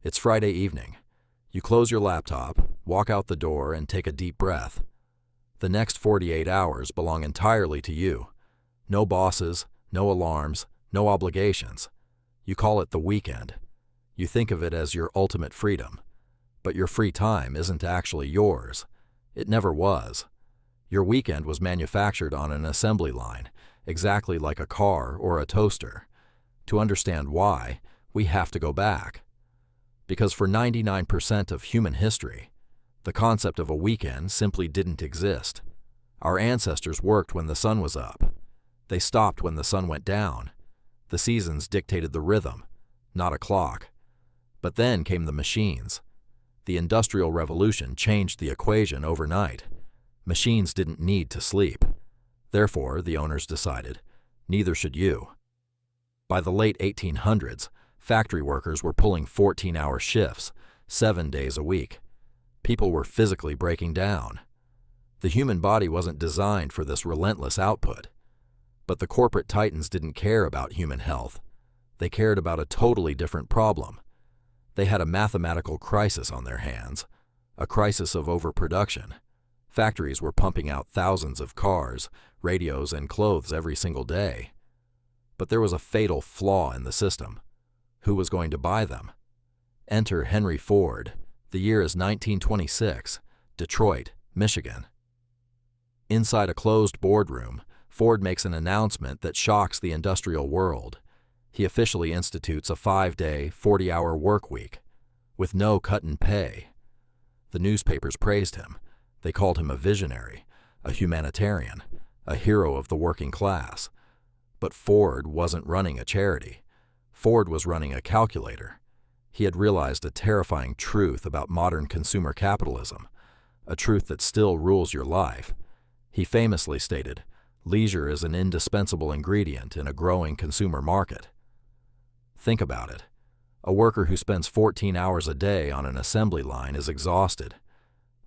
It's Friday evening. You close your laptop, walk out the door, and take a deep breath. The next 48 hours belong entirely to you. No bosses, no alarms, no obligations. You call it the weekend. You think of it as your ultimate freedom. But your free time isn't actually yours. It never was. Your weekend was manufactured on an assembly line, exactly like a car or a toaster. To understand why, we have to go back. Because for 99% of human history, the concept of a weekend simply didn't exist. Our ancestors worked when the sun was up. They stopped when the sun went down. The seasons dictated the rhythm, not a clock. But then came the machines. The Industrial Revolution changed the equation overnight. Machines didn't need to sleep. Therefore, the owners decided, neither should you. By the late 1800s, factory workers were pulling 14-hour shifts, 7 days a week. People were physically breaking down. The human body wasn't designed for this relentless output. But the corporate titans didn't care about human health. They cared about a totally different problem. They had a mathematical crisis on their hands, a crisis of overproduction. Factories were pumping out thousands of cars, radios, and clothes every single day. But there was a fatal flaw in the system. Who was going to buy them? Enter Henry Ford. The year is 1926, Detroit, Michigan. Inside a closed boardroom, Ford makes an announcement that shocks the industrial world. He officially institutes a 5-day, 40-hour work week, with no cut in pay. The newspapers praised him. They called him a visionary, a humanitarian, a hero of the working class. But Ford wasn't running a charity. Ford was running a calculator. He had realized a terrifying truth about modern consumer capitalism, a truth that still rules your life. He famously stated, "Leisure is an indispensable ingredient in a growing consumer market." Think about it. A worker who spends 14 hours a day on an assembly line is exhausted.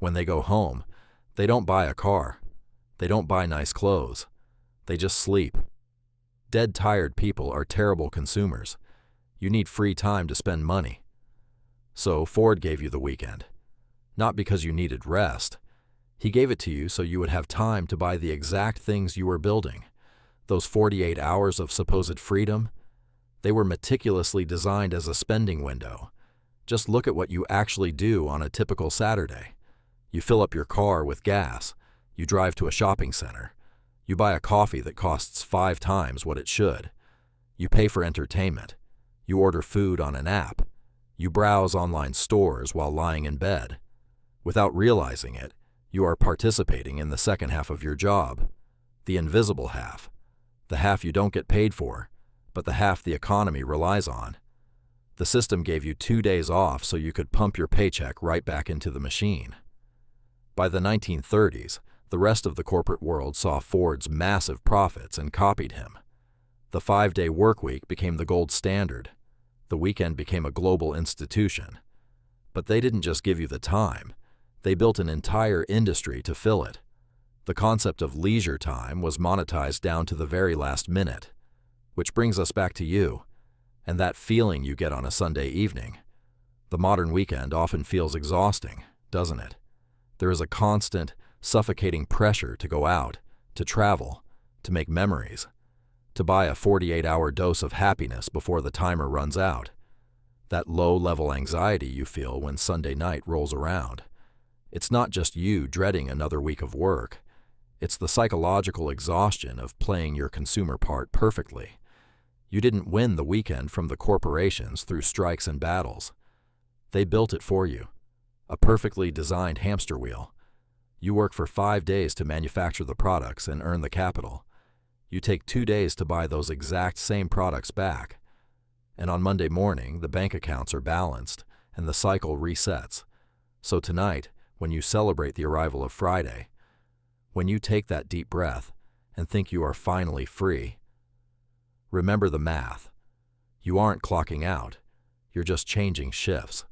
When they go home, they don't buy a car. They don't buy nice clothes. They just sleep. Dead, tired people are terrible consumers. You need free time to spend money. So Ford gave you the weekend. Not because you needed rest. He gave it to you so you would have time to buy the exact things you were building. Those 48 hours of supposed freedom, they were meticulously designed as a spending window. Just look at what you actually do on a typical Saturday. You fill up your car with gas. You drive to a shopping center. You buy a coffee that costs 5 times what it should. You pay for entertainment. You order food on an app. You browse online stores while lying in bed. Without realizing it, you are participating in the second half of your job, the invisible half, the half you don't get paid for, but the half the economy relies on. The system gave you 2 days off so you could pump your paycheck right back into the machine. By the 1930s, the rest of the corporate world saw Ford's massive profits and copied him. The 5-day workweek became the gold standard. The weekend became a global institution. But they didn't just give you the time. They built an entire industry to fill it. The concept of leisure time was monetized down to the very last minute. Which brings us back to you, and that feeling you get on a Sunday evening. The modern weekend often feels exhausting, doesn't it? There is a constant, suffocating pressure to go out, to travel, to make memories, to buy a 48-hour dose of happiness before the timer runs out. That low-level anxiety you feel when Sunday night rolls around. It's not just you dreading another week of work. It's the psychological exhaustion of playing your consumer part perfectly. You didn't win the weekend from the corporations through strikes and battles. They built it for you. A perfectly designed hamster wheel. You work for 5 days to manufacture the products and earn the capital. You take 2 days to buy those exact same products back. And on Monday morning, the bank accounts are balanced and the cycle resets. So tonight, when you celebrate the arrival of Friday, when you take that deep breath and think you are finally free, remember the math. You aren't clocking out. You're just changing shifts.